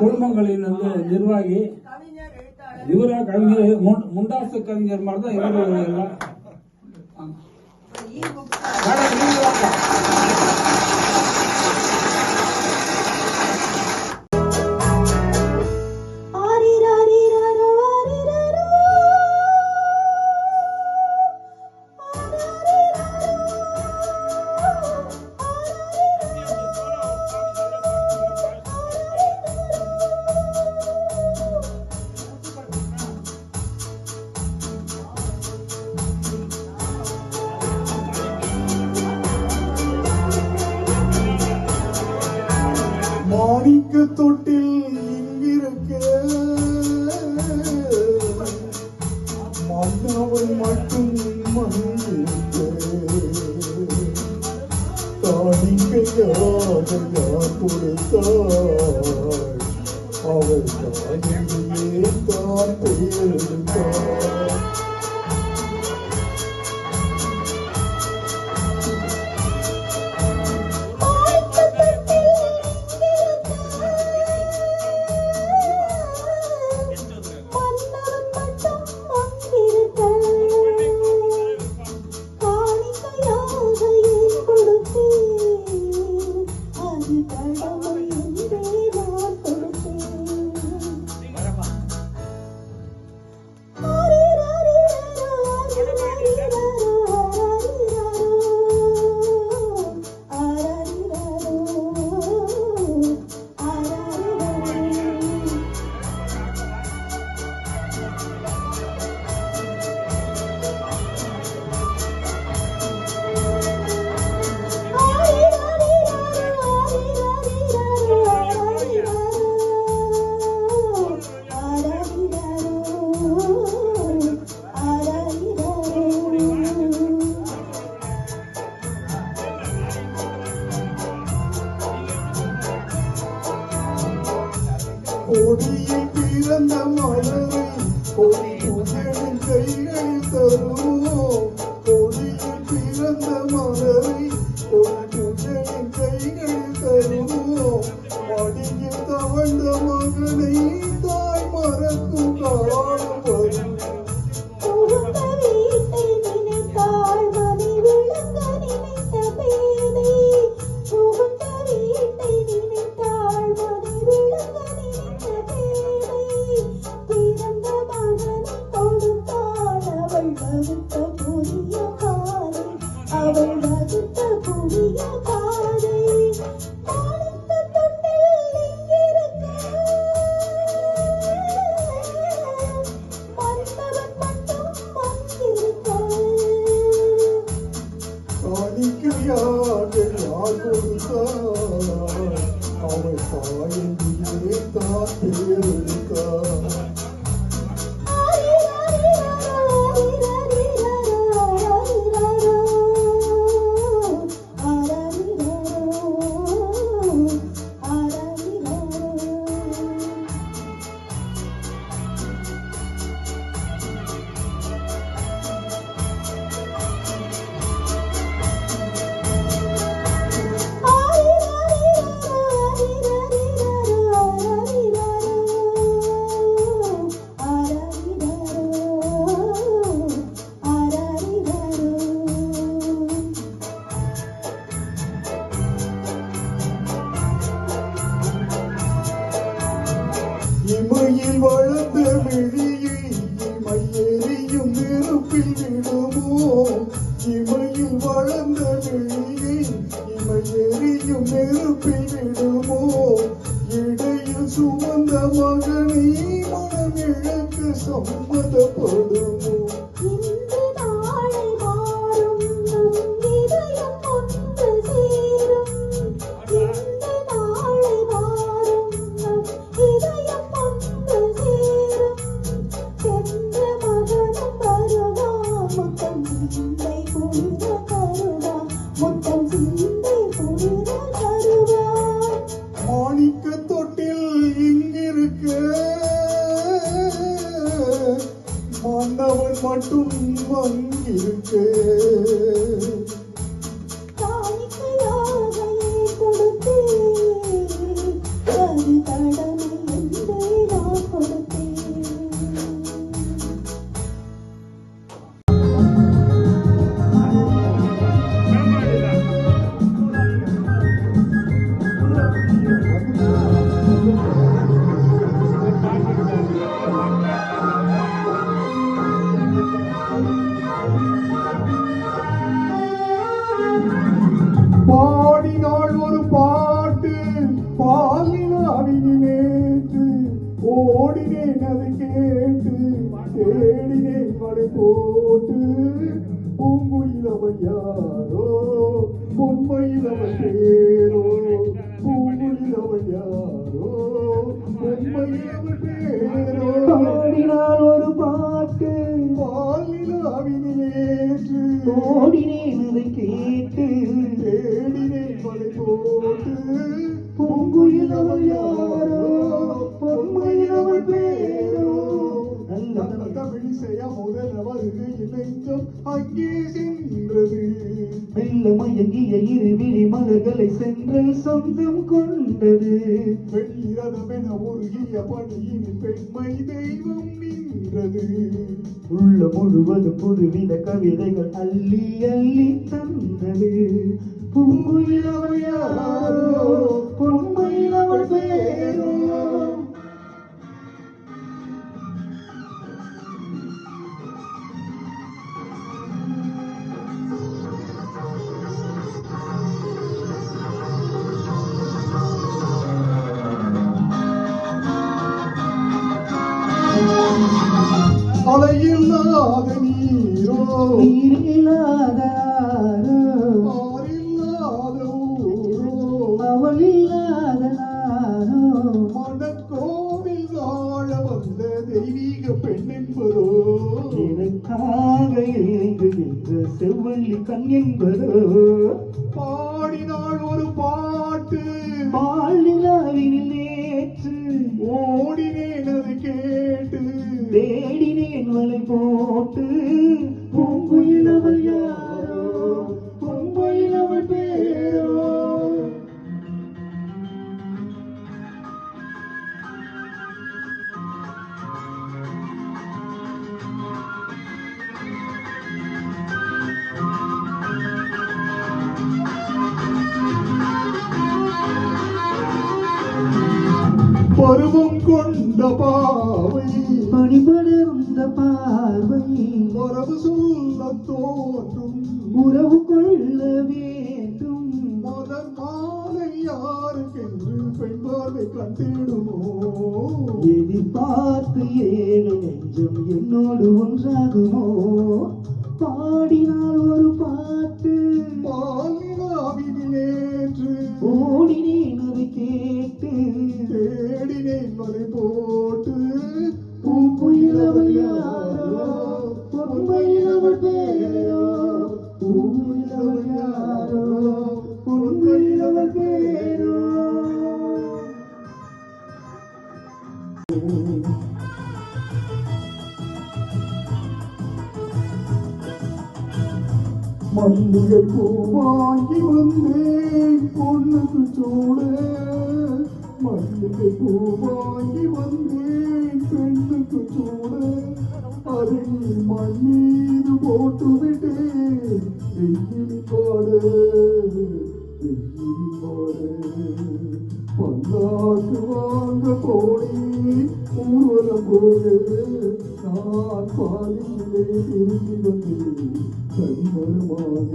குழுமங்களின் நிர்வாகி இவரா கவிஞர் முண்டாசு கவிஞர் மாதிரி தான் இவரு. மாணிக்க தொட்டில் இங்கிருக்க மன்னவன் மட்டும் மன்னிருக்க காணிக்கையாக யார் கொடுத்தாள் அவள் தாயிலேயே தான் பெயரெடுத்தாள். கொடியில் பிறந்த மலரை கொடியின் கைகளில் தருவோம். கொடியில் பிறந்த மலரை கொடியின் கைகளில் தருவோம். மடியில் தவழ்ந்த மகனை தாய் மறக்கும் காலம் வரும். அவள் தாயிலேயே தான் பெயரெடுத்தாள். இமையில் வளர்ந்த விழியை இமையெறியும் நெருப்பில் விடுமோ. இமையில் வளர்ந்த விழியை இமையெறியும் நெருப்பில் விடுமோ. இடையில் சுமந்த மகனை மனம் இழக்க சம்மதப்படுமோ. மாணிக்க தொட்டில் இங்கிருக்க மன்னவன் மட்டும் அங்கிருக்க. காணிக்கையாக கொடுத்து அது கடமை பாடினாள் ஒரு பாட்டு பாலினாவினேற்று ஓடினேன் அதை கேட்டு தேடினேன் மழை போட்டு பூங்குயில் அவள் யாரோ பொன்மையில் அவள் பேரோ பூங்குயில் அவள் யாரோ பொன்மையில் அவள் பேரோ பாடினால் ஒரு பாட்டு பாலினாவினேற்று ஓடினேன் அதை கேட்டு தேடினேன் மழை போட்டு பூங்குயில் அவள் யாரோ பொன்மையில் அவள் பேரோ. நல்ல தமிழிசையா முதல் வருது நெஞ்சம் அங்கே சென்றது மெல்ல மயங்கிய இரு விழி மலர்களை சென்றல் சொந்தம் கொண்டது. வெள்ளிரதமென உருகிய பணியின் பெண்மை தெய்வம் நின்றது உள்ள முழுவதும் புதுவித கவிதைகள் அள்ளி அள்ளி தந்தது. பூங்குயில் அவள் யாரோ பொன்மையில் அவள் பேரோ. அலையில்லாத நீரோ நீரில்லாதாரோ ஆறில்லாத ஊரோ அவள் இல்லாத நானோ. மனக்கோவில் வாழ வந்த தெய்வீக பெண் என்பதோ எனக்காக ஏங்குகின்ற செவ்வள்ளி கண் என்பதோ. பாடினாள் ஒரு பாட்டு பாலிலாவினில் நேற்று ஓடினேன் அதை கேட்டு தேடினேன் வலை போட்டு. பூங்குயில் அவள் யாரோ பொன்மையில் அவள் பேரோ. பருவம் கொண்ட பாவை பணிபடர்ந்த பார்வை வரவு சொல்ல தோன்றும் உறவு கொள்ள வேண்டும். மலர் மாலை யாருக்கென்று பெண் பார்வை கண்டிடுமோ எதிர்பார்த்து ஏழு நெஞ்சம் என்னோடு ஒன்றாகுமோ. பாடினால் ஒரு பாட்டு பாலினாவினேற்று ஓடினேன் அதை கேட்டு தேடினேன் மலை போட்டு பூங்குயில் அவள் யாரோ பொன்மையில் அவள் பேரோ. பூங்குயில் அவள் யாரோ பொன்மையில் அவள் பேரோ. மல்லிகை பூ வாங்கி வந்தேன் பொண்ணுக்கு சூட மல்லிகை பூ வாங்கி வந்தேன் பெண்ணுக்கு சூட அதை நீ மண் மீது போட்டு விட்டேன் வெயில் பாட வெயில் பாட பல்லாக்கு வாங்க போனேன் ஊர்வலம் போக நான் பாதியிலே திரும்பி வந்தேன் கண்மருமாக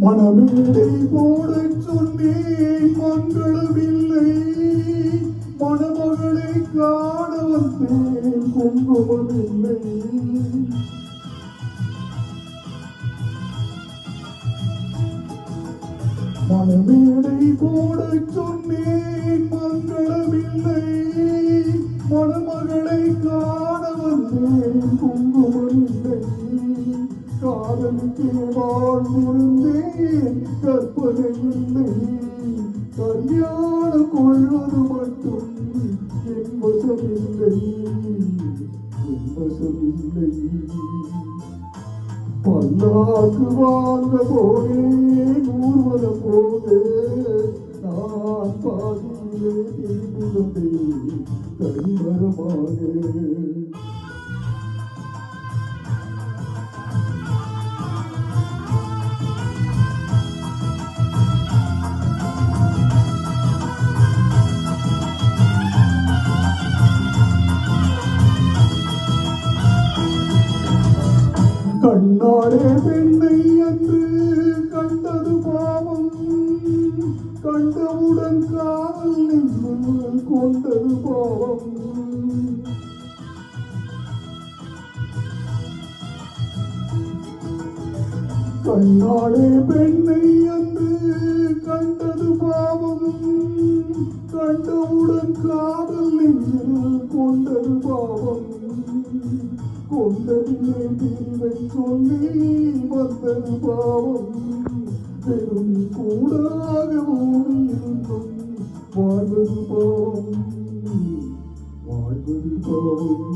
மனமேடை போடச் சொன்னேன் மங்களமில்லை மணமகளை காண வந்தேன் குங்குமமில்லை மனமேடை போடச் சொன்னேன் மங்களமில்லை மணமகளை காண வந்தேன் குங்குமமில்லை காதலுக்கே வாழ்ந்திருந்தேன் கற்பனை இல்லை கல்யாணம் கொள்வது மட்டும் என் வசமில்லை என் வசமில்லை பல்லாக்கு வாங்க போனேன் ஊர்வலம் போக பதையிலே திரும்பி வந்தேன் தனிமரமாக. கண்ணாடே பெண்ணை என்று கண்டது பாவம், கண்டவுடன் காதல் நின்று கொண்டது பாவம். கண்ணாடே பெண்ணை என்று கண்டது பாவம், கண்டவுடன் காதல் நின்று கொண்டது பாவம். கொண்டதிலே பிரிவை சொல்லி வந்தது பாவம். பெரும் கூடாக ஓடியிருந்தும் வாழ்வது பாவம், வாழ்வது பாவம்.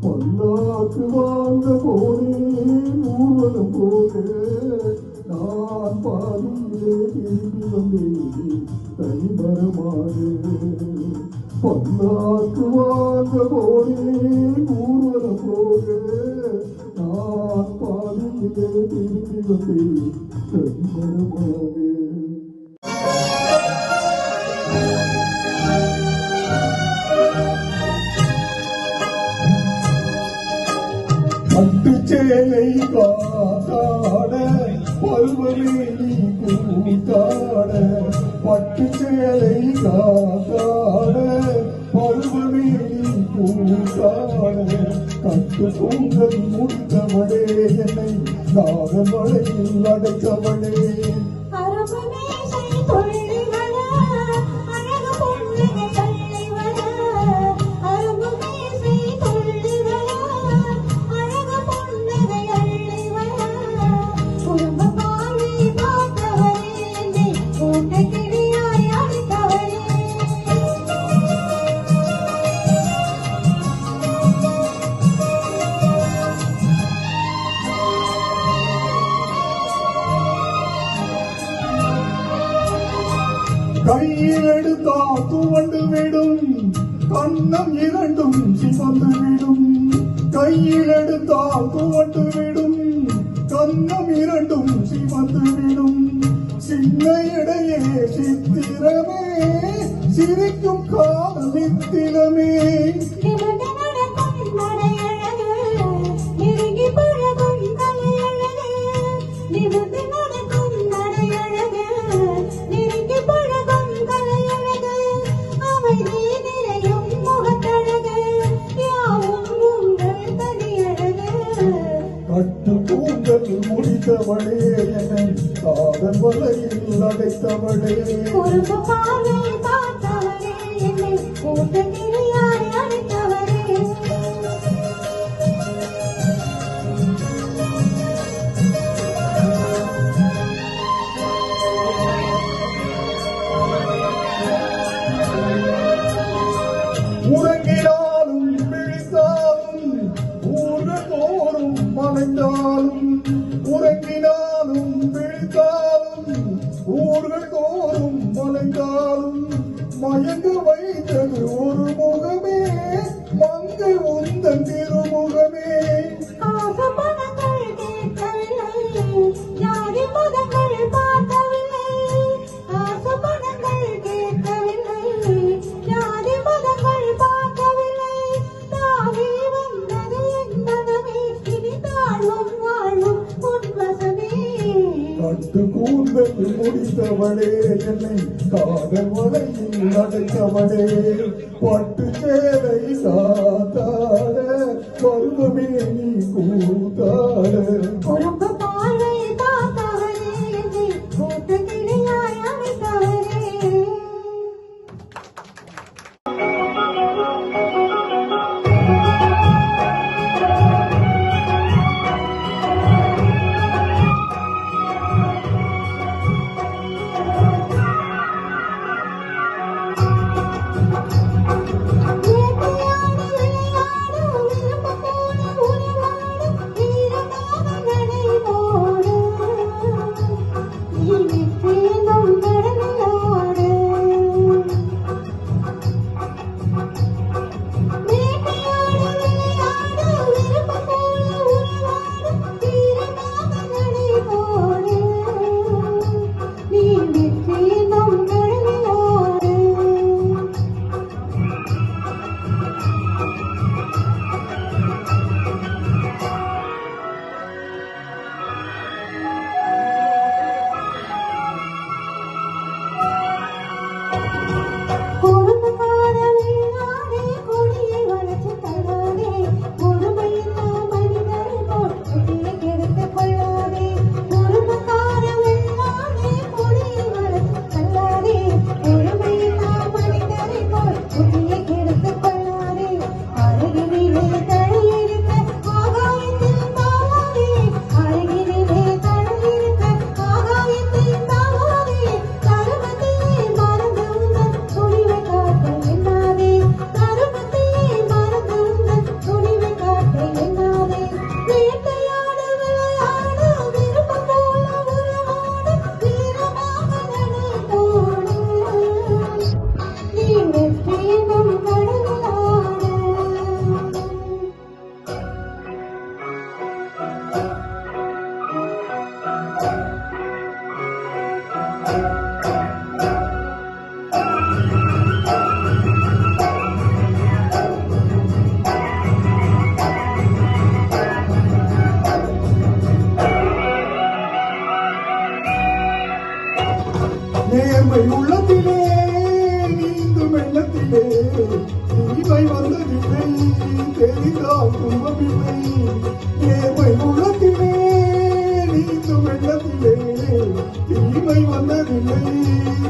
பல்லாக்கு வாழ்ந்த போனே ஊர்வலம் போக நான் பாதியிலே திரும்பி வந்தேன் தனிமரமாக. பல்லாக்கு வாழ்ந்த போனே ஊர்வலம் போக நான் பாதியிலே திரும்பி வந்தேன் தனிமரமாக. பட்டுச்சேலை காத்தாட பல்வமேனி கூத்தாட, பட்டுச்சேலை காத்தாட பல்வமேனி கூத்தாட, கட்டு கூந்தல் முடித்தவளே என்னை நாகல் மழையில் அடைத்தவளே. கையில் எடுத்தா துவண்டு விடும், கண்ணம் இரண்டும் சிவந்து விடும். கையில் எடுத்தா துவண்டு விடும், கண்ணம் இரண்டும் சிவந்து விடும். சின்ன இடையே சித்திரமே சிரிக்கும் காதல் நித்திரமே. கட்டு கூந்தல் முடித்தவளே என்னை காதல் வலையில் அடைத்தவளே. உறங்கினாலும் விழித்தாலும் ஊர்கள் தோறும் மலைந்தாலும், உறங்கினாலும் விழித்தாலும் ஊர்கள் தோறும் மலைந்தாலும், மயங்க வைத்தது ஒரு முகமே மங்கை உந்தன் திருமுகமே. கட்டு கூந்தல் முடித்தவளே என்னை காதல் வலையில் அடைத்தவளே. பட்டு சேலை காத்தாட பருவமே நீ கூத்தாட.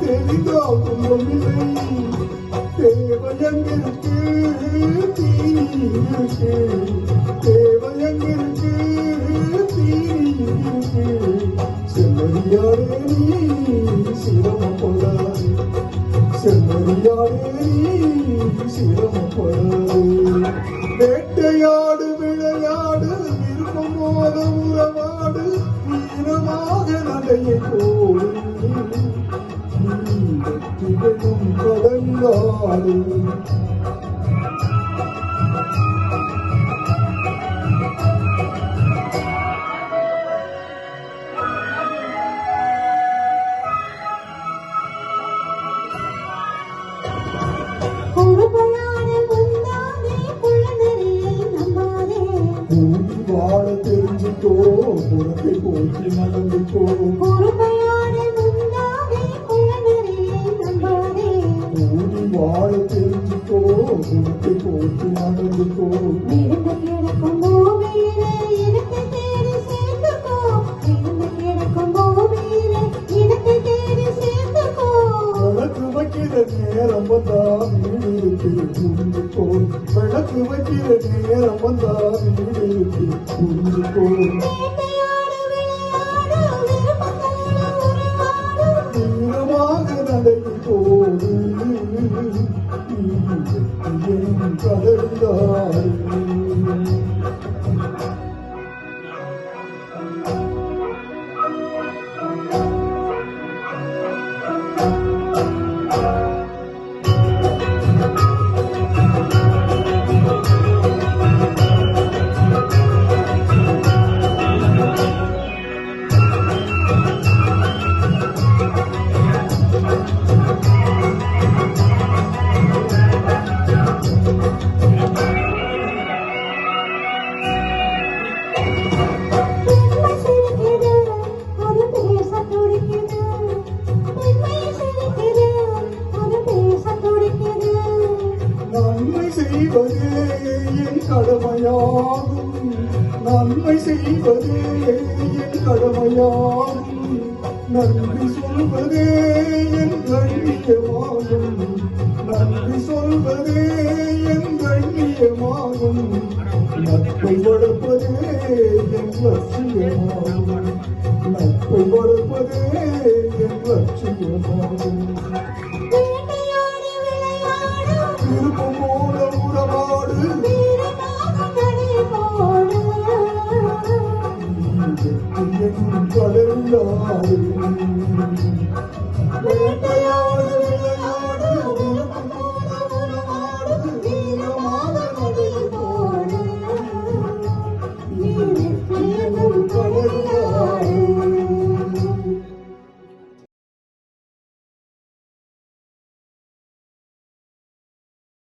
தெரிந்தால் துன்பமில்லை தேவையங்கிருக்கு தீனிருக்கு தேவையங்கிருக்கு தீனிருக்கு செம்மறியாரே நீ சிரமப்படாது செம்மறியாரே நீ சிரமப்படாது வேட்டையாடு விளையாடு விருப்பம் போத உறவாடு வீரமாக நடையை போடு வெற்றிகளும் கடந்தாடு வாழ தெரிஞ்சுக்கோ புறத்தை போற்றி நடந்துக்கோ கூடி வாழ தெரிஞ்சுக்கோ புறத்தை போற்றி நடந்துக்கோ விளக்கு வைக்கிற நேரம் வந்தா வீடு இருக்கு புரிஞ்சுக்கோ விளக்கு வைக்கிற நேரம் வந்தா வீடு இருக்கு புரிஞ்சுக்கோ வீரமாக நடை போடு கடந்தாய் நன்மை செய்வதே என் கடமையாகும் நன்மை செய்வதே என் கடமையாகும் நன்றி சொல்வதே என் கண்ணியமாகும் நன்றி சொல்வதே என் கண்ணியமாகும் நட்பை வளர்ப்பதே என் லட்சியமாகும் நட்பை வளர்ப்பதே என் லட்சியமாகும்